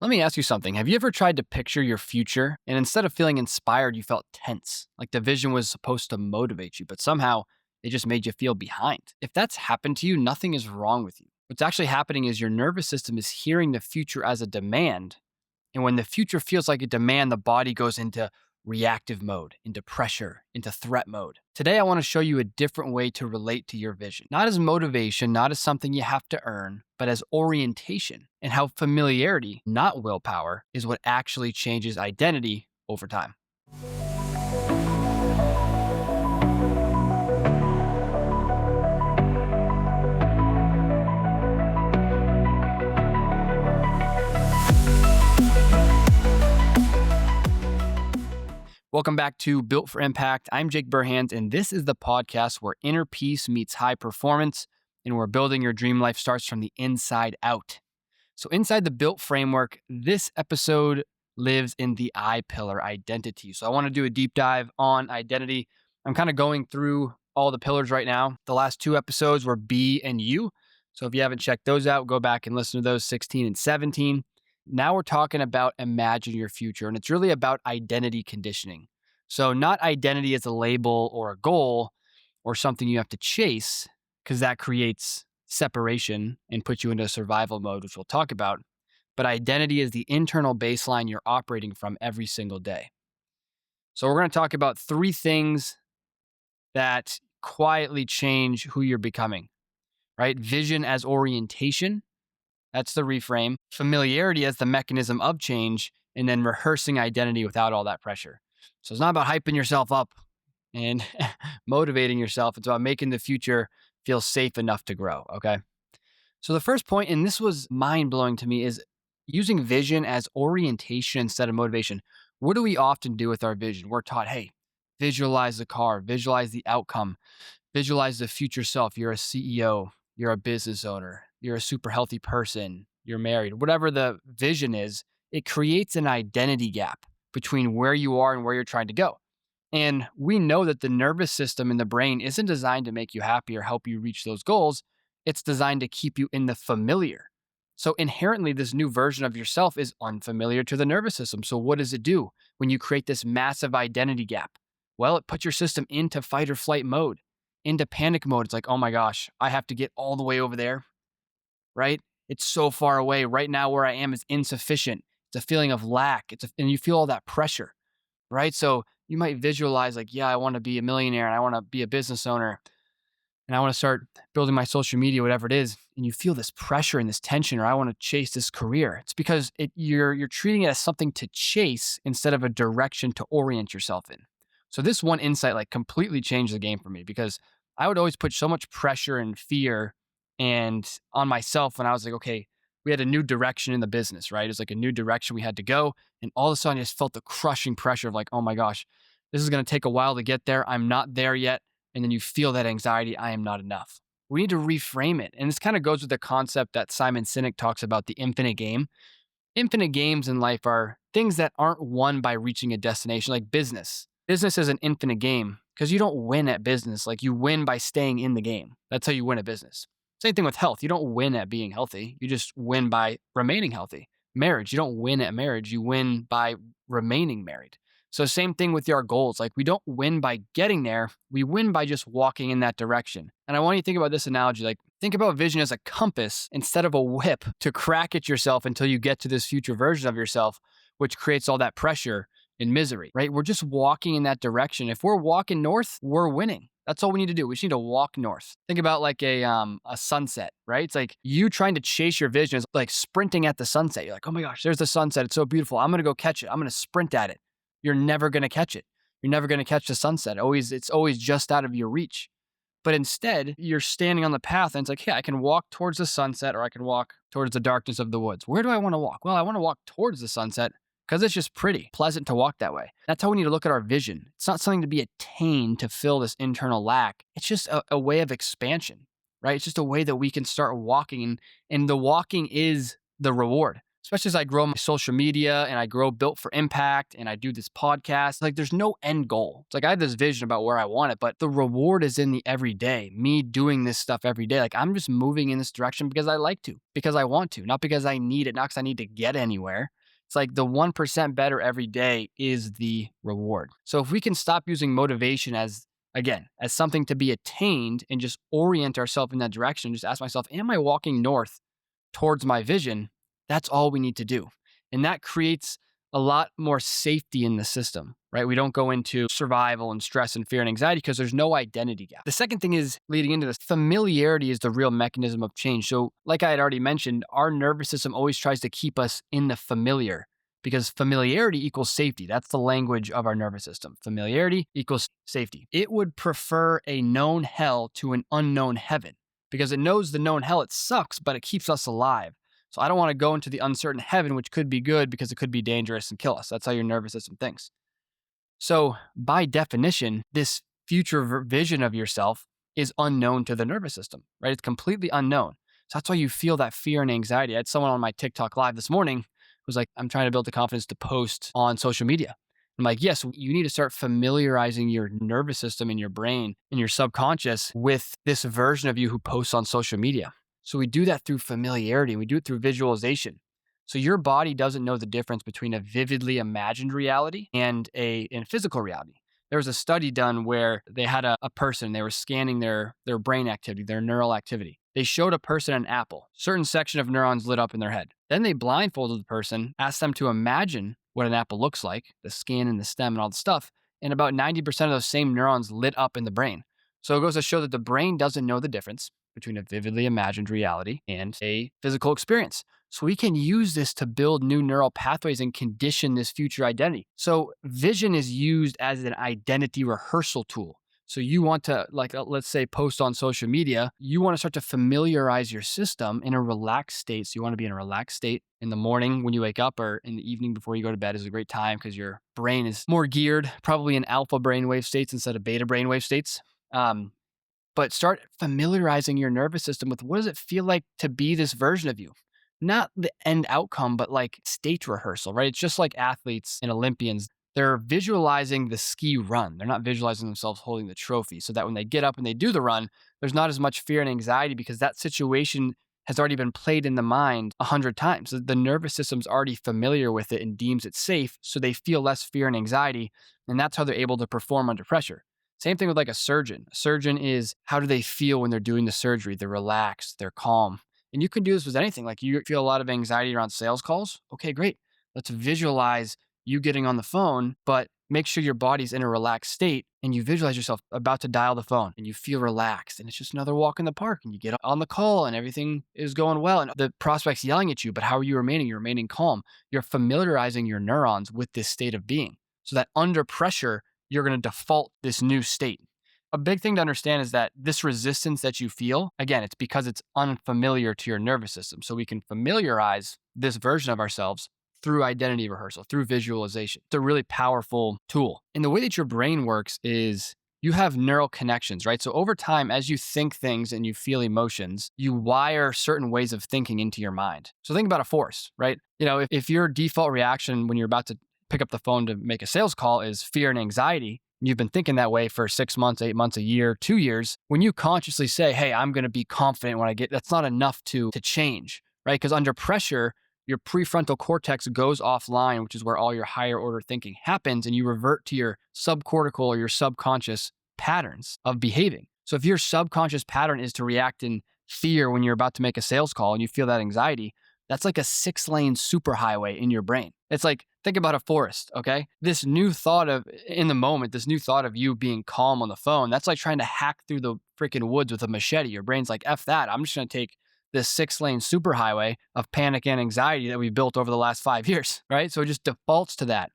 Let me ask you something. Have you ever tried to picture your future and instead of feeling inspired, you felt tense? Like the vision was supposed to motivate you, but somehow it just made you feel behind. If that's happened to you, nothing is wrong with you. What's actually happening is your nervous system is hearing the future as a demand. And when the future feels like a demand, the body goes into reactive mode, into pressure, into threat mode. Today, I want to show you a different way to relate to your vision, not as motivation, not as something you have to earn, but as orientation, and how familiarity, not willpower, is what actually changes identity over time. Welcome back to Built for Impact. I'm Jake Burhans, and this is the podcast where inner peace meets high performance and where building your dream life starts from the inside out. So, inside the Built framework, this episode lives in the I pillar, identity. So, I want to do a deep dive on identity. I'm kind of going through all the pillars right now. The last two episodes were B and U. So, if you haven't checked those out, go back and listen to those 16 and 17. Now we're talking about imagine your future, and it's really about identity conditioning. So, not identity as a label or a goal or something you have to chase, because that creates separation and puts you into survival mode, which we'll talk about. But identity is the internal baseline you're operating from every single day. So, we're going to talk about three things that quietly change who you're becoming, right? Vision as orientation. That's the reframe. Familiarity as the mechanism of change, and then rehearsing identity without all that pressure. So it's not about hyping yourself up and motivating yourself. It's about making the future feel safe enough to grow. Okay. So the first point, and this was mind blowing to me, is using vision as orientation instead of motivation. What do we often do with our vision? We're taught, hey, visualize the car, visualize the outcome, visualize the future self. You're a CEO, you're a business owner, you're a super healthy person, you're married, whatever the vision is, it creates an identity gap between where you are and where you're trying to go. And we know that the nervous system in the brain isn't designed to make you happy or help you reach those goals. It's designed to keep you in the familiar. So inherently, this new version of yourself is unfamiliar to the nervous system. So what does it do when you create this massive identity gap? Well, it puts your system into fight or flight mode, into panic mode. It's like, oh my gosh, I have to get all the way over there, right? It's so far away. Right now, where I am is insufficient. It's a feeling of lack. And you feel all that pressure, right? So you might visualize like, yeah, I want to be a millionaire and I want to be a business owner and I want to start building my social media, whatever it is. And you feel this pressure and this tension, or I want to chase this career. It's because you're treating it as something to chase instead of a direction to orient yourself in. So this one insight like completely changed the game for me because I would always put so much pressure and fear and on myself when I was like, okay, we had a new direction in the business, right? It's like a new direction we had to go. And all of a sudden I just felt the crushing pressure of like, oh my gosh, this is going to take a while to get there. I'm not there yet. And then you feel that anxiety, I am not enough. We need to reframe it. And this kind of goes with the concept that Simon Sinek talks about, the infinite game. Infinite games in life are things that aren't won by reaching a destination, like business. Business is an infinite game because you don't win at business. Like you win by staying in the game. That's how you win at business. Same thing with health. You don't win at being healthy. You just win by remaining healthy. Marriage, you don't win at marriage. You win by remaining married. So same thing with your goals. Like we don't win by getting there. We win by just walking in that direction. And I want you to think about this analogy. Like think about vision as a compass instead of a whip to crack at yourself until you get to this future version of yourself, which creates all that pressure and misery, right? We're just walking in that direction. If we're walking north, we're winning. That's all we need to do. We just need to walk north. Think about like a sunset, right? It's like you trying to chase your vision is like sprinting at the sunset. You're like, oh my gosh, there's the sunset. It's so beautiful. I'm going to go catch it. I'm going to sprint at it. You're never going to catch it. You're never going to catch the sunset. It's always just out of your reach. But instead, you're standing on the path and it's like, hey, I can walk towards the sunset or I can walk towards the darkness of the woods. Where do I want to walk? Well, I want to walk towards the sunset because it's just pretty, pleasant to walk that way. That's how we need to look at our vision. It's not something to be attained to fill this internal lack. It's just a way of expansion, right? It's just a way that we can start walking and the walking is the reward. especially as I grow my social media and I grow Built for Impact and I do this podcast, like there's no end goal. It's like I have this vision about where I want it, but the reward is in the everyday, me doing this stuff every day. Like I'm just moving in this direction because I like to, because I want to, not because I need it, not because I need to get anywhere. It's like the 1% better every day is the reward. So if we can stop using motivation as, again, as something to be attained and just orient ourselves in that direction, just ask myself, am I walking north towards my vision? That's all we need to do. And that creates a lot more safety in the system, right? We don't go into survival and stress and fear and anxiety because there's no identity gap. The second thing is leading into this, familiarity is the real mechanism of change. So like I had already mentioned, our nervous system always tries to keep us in the familiar because familiarity equals safety. That's the language of our nervous system. Familiarity equals safety. It would prefer a known hell to an unknown heaven because it knows the known hell, it sucks, but it keeps us alive. So I don't want to go into the uncertain heaven, which could be good because it could be dangerous and kill us. That's how your nervous system thinks. So by definition, this future vision of yourself is unknown to the nervous system, right? It's completely unknown. So that's why you feel that fear and anxiety. I had someone on my TikTok live this morning who was like, I'm trying to build the confidence to post on social media. I'm like, yes, you need to start familiarizing your nervous system and your brain and your subconscious with this version of you who posts on social media. So we do that through familiarity. We do it through visualization. So your body doesn't know the difference between a vividly imagined reality and a physical reality. There was a study done where they had a person, they were scanning their brain activity, their neural activity. They showed a person an apple. Certain section of neurons lit up in their head. Then they blindfolded the person, asked them to imagine what an apple looks like, the skin and the stem and all the stuff. And about 90% of those same neurons lit up in the brain. So it goes to show that the brain doesn't know the difference between a vividly imagined reality and a physical experience. So we can use this to build new neural pathways and condition this future identity. So vision is used as an identity rehearsal tool. So you want to, like, let's say, post on social media, you want to start to familiarize your system in a relaxed state. So you want to be in a relaxed state in the morning when you wake up, or in the evening before you go to bed is a great time because your brain is more geared, probably in alpha brainwave states instead of beta brainwave states. But start familiarizing your nervous system with what does it feel like to be this version of you? Not the end outcome, but like stage rehearsal, right? It's just like athletes and Olympians. They're visualizing the ski run. They're not visualizing themselves holding the trophy so that when they get up and they do the run, there's not as much fear and anxiety because that situation has already been played in the mind 100 times. The nervous system's already familiar with it and deems it safe, so they feel less fear and anxiety, and that's how they're able to perform under pressure. Same thing with like a surgeon. A surgeon is, how do they feel when they're doing the surgery? They're relaxed, they're calm. And you can do this with anything. Like you feel a lot of anxiety around sales calls. Okay, great. Let's visualize you getting on the phone, but make sure your body's in a relaxed state and you visualize yourself about to dial the phone and you feel relaxed and it's just another walk in the park and you get on the call and everything is going well and the prospect's yelling at you, but how are you remaining? You're remaining calm. You're familiarizing your neurons with this state of being so that under pressure, you're going to default this new state. A big thing to understand is that this resistance that you feel, again, it's because it's unfamiliar to your nervous system. So we can familiarize this version of ourselves through identity rehearsal, through visualization. It's a really powerful tool. And the way that your brain works is you have neural connections, right? So over time, as you think things and you feel emotions, you wire certain ways of thinking into your mind. So think about a force, right? If your default reaction when you're about to pick up the phone to make a sales call is fear and anxiety, you've been thinking that way for 6 months, 8 months, a year, 2 years. When you consciously say, hey, I'm going to be confident when I get, that's not enough to change, right? Because under pressure, your prefrontal cortex goes offline, which is where all your higher order thinking happens, and you revert to your subcortical or your subconscious patterns of behaving. So if your subconscious pattern is to react in fear when you're about to make a sales call and you feel that anxiety, that's like a 6-lane superhighway in your brain. It's like, think about a forest, okay? This new thought of, in the moment, this new thought of you being calm on the phone, that's like trying to hack through the freaking woods with a machete. Your brain's like, F that. I'm just going to take this 6-lane superhighway of panic and anxiety that we built over the last 5 years, right? So it just defaults to that.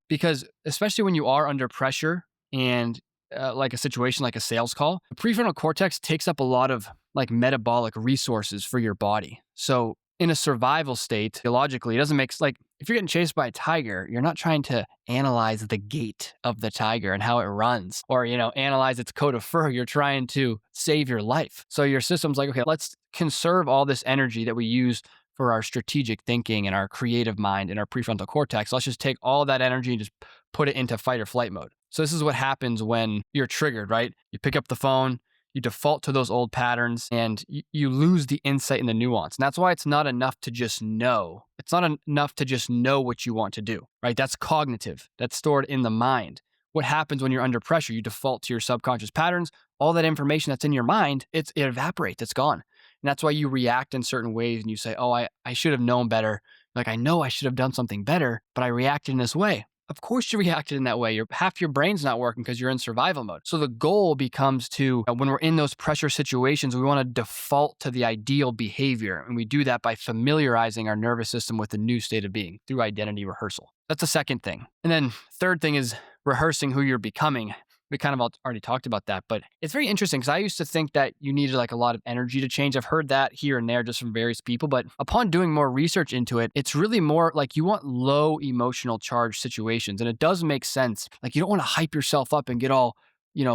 Because especially when you are under pressure and like a situation like a sales call, the prefrontal cortex takes up a lot of like metabolic resources for your body. So in a survival state, logically, it doesn't make, like, if you're getting chased by a tiger, you're not trying to analyze the gait of the tiger and how it runs or, analyze its coat of fur. You're trying to save your life. So your system's like, okay, let's conserve all this energy that we use for our strategic thinking and our creative mind and our prefrontal cortex. Let's just take all that energy and just put it into fight or flight mode. So this is what happens when you're triggered, right? You pick up the phone, you default to those old patterns, and you lose the insight and the nuance. And that's why it's not enough to just know. It's not enough to just know what you want to do, right? That's cognitive. That's stored in the mind. What happens when you're under pressure? You default to your subconscious patterns. All that information that's in your mind, it evaporates. It's gone. And that's why you react in certain ways and you say, oh, I should have known better. Like, I know I should have done something better, but I reacted in this way. Of course you reacted in that way. Half your brain's not working because you're in survival mode. So the goal becomes to, when we're in those pressure situations, we want to default to the ideal behavior. And we do that by familiarizing our nervous system with the new state of being through identity rehearsal. That's the second thing. And then third thing is rehearsing who you're becoming. We kind of already talked about that, but it's very interesting because I used to think that you needed like a lot of energy to change. I've heard that here and there just from various people, but upon doing more research into it, it's really more like you want low emotional charge situations. And it does make sense. Like you don't want to hype yourself up and get all,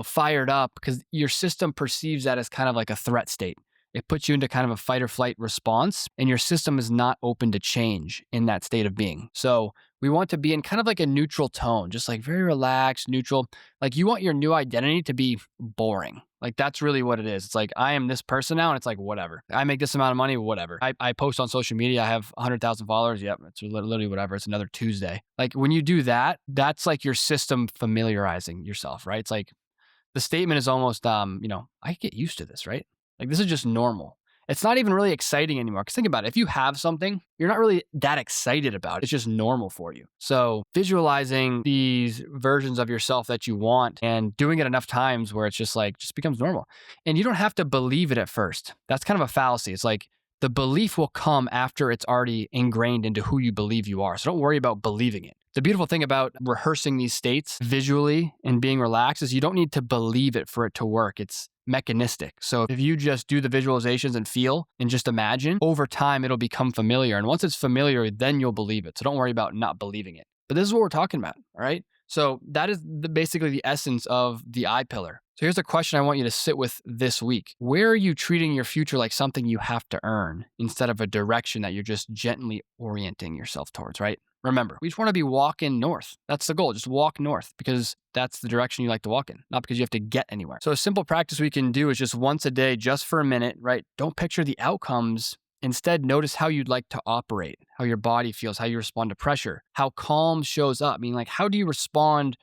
fired up because your system perceives that as kind of like a threat state. It puts you into kind of a fight or flight response, and your system is not open to change in that state of being. So we want to be in kind of like a neutral tone, just like very relaxed, neutral. Like you want your new identity to be boring. Like that's really what it is. It's like, I am this person now, and it's like, whatever. I make this amount of money, whatever. I post on social media, I have 100,000 followers. Yep, it's literally whatever. It's another Tuesday. Like when you do that, that's like your system familiarizing yourself, right? It's like the statement is almost, I get used to this, right? Like this is just normal. It's not even really exciting anymore. Because think about it. If you have something, you're not really that excited about it. It's just normal for you. So visualizing these versions of yourself that you want and doing it enough times where it's just becomes normal. And you don't have to believe it at first. That's kind of a fallacy. It's like the belief will come after it's already ingrained into who you believe you are. So don't worry about believing it. The beautiful thing about rehearsing these states visually and being relaxed is you don't need to believe it for it to work. It's mechanistic. So if you just do the visualizations and feel and just imagine, over time it'll become familiar. And once it's familiar, then you'll believe it. So don't worry about not believing it. But this is what we're talking about, all right? So that is basically the essence of the I pillar. So here's a question I want you to sit with this week. Where are you treating your future like something you have to earn instead of a direction that you're just gently orienting yourself towards, right? Remember, we just want to be walking north. That's the goal. Just walk north because that's the direction you like to walk in, not because you have to get anywhere. So a simple practice we can do is just once a day, just for a minute, right? Don't picture the outcomes. Instead, notice how you'd like to operate, how your body feels, how you respond to pressure, how calm shows up. I mean, like, how do you respond,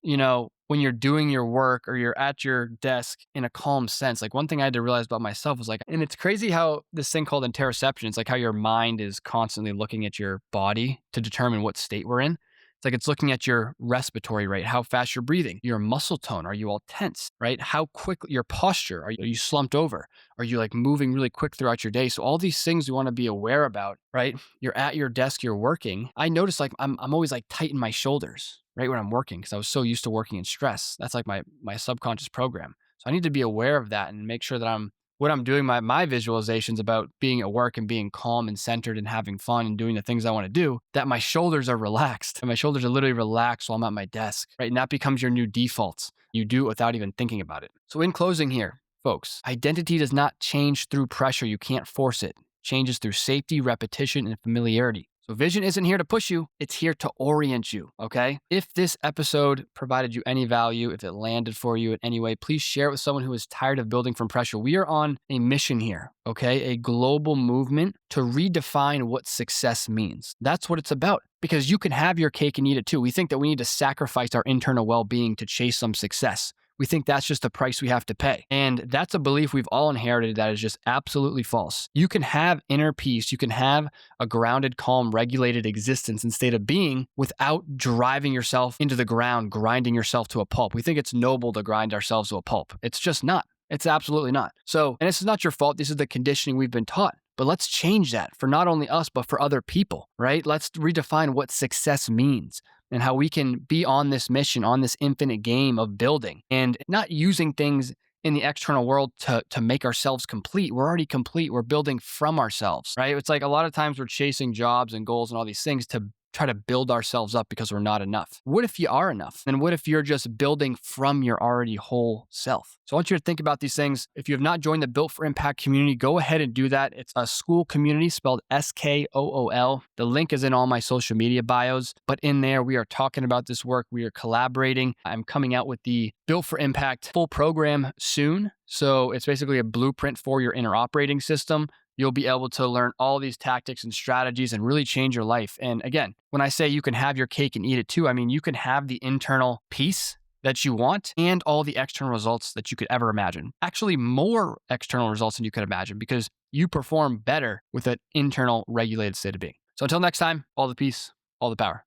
when you're doing your work or you're at your desk in a calm sense? Like one thing I had to realize about myself was and it's crazy how this thing called interoception, it's like how your mind is constantly looking at your body to determine what state we're in. It's like it's looking at your respiratory rate, how fast you're breathing, your muscle tone. Are you all tense, right? How quickly your posture, are you slumped over? Are you like moving really quick throughout your day? So all these things we want to be aware about, right? You're at your desk, you're working. I notice I'm always like tight in my shoulders, right? When I'm working, because I was so used to working in stress. That's like my subconscious program. So I need to be aware of that and make sure that what I'm doing, my visualizations about being at work and being calm and centered and having fun and doing the things I want to do, that my shoulders are relaxed. And my shoulders are literally relaxed while I'm at my desk, right? And that becomes your new default. You do it without even thinking about it. So in closing here, folks, identity does not change through pressure. You can't force it. It changes through safety, repetition, and familiarity. So vision isn't here to push you. It's here to orient you, okay? If this episode provided you any value, if it landed for you in any way, please share it with someone who is tired of building from pressure. We are on a mission here, okay? A global movement to redefine what success means. That's what it's about, because you can have your cake and eat it too. We think that we need to sacrifice our internal well-being to chase some success. We think that's just the price we have to pay. And that's a belief we've all inherited that is just absolutely false. You can have inner peace. You can have a grounded, calm, regulated existence and state of being without driving yourself into the ground, grinding yourself to a pulp. We think it's noble to grind ourselves to a pulp. It's just not. It's absolutely not. So, and this is not your fault. This is the conditioning we've been taught. But let's change that for not only us, but for other people, right? Let's redefine what success means and how we can be on this mission, on this infinite game of building and not using things in the external world to make ourselves complete. We're already complete. We're building from ourselves, right? It's like a lot of times we're chasing jobs and goals and all these things to try to build ourselves up because we're not enough. What if you are enough? And what if you're just building from your already whole self? So I want you to think about these things. If you have not joined the Built for Impact community, go ahead and do that. It's a school community spelled SKOOL. The link is in all my social media bios, but in there we are talking about this work. We are collaborating. I'm coming out with the Built for Impact full program soon. So it's basically a blueprint for your inner operating system. You'll be able to learn all these tactics and strategies and really change your life. And again, when I say you can have your cake and eat it too, I mean, you can have the internal peace that you want and all the external results that you could ever imagine. Actually, more external results than you could imagine because you perform better with an internal regulated state of being. So until next time, all the peace, all the power.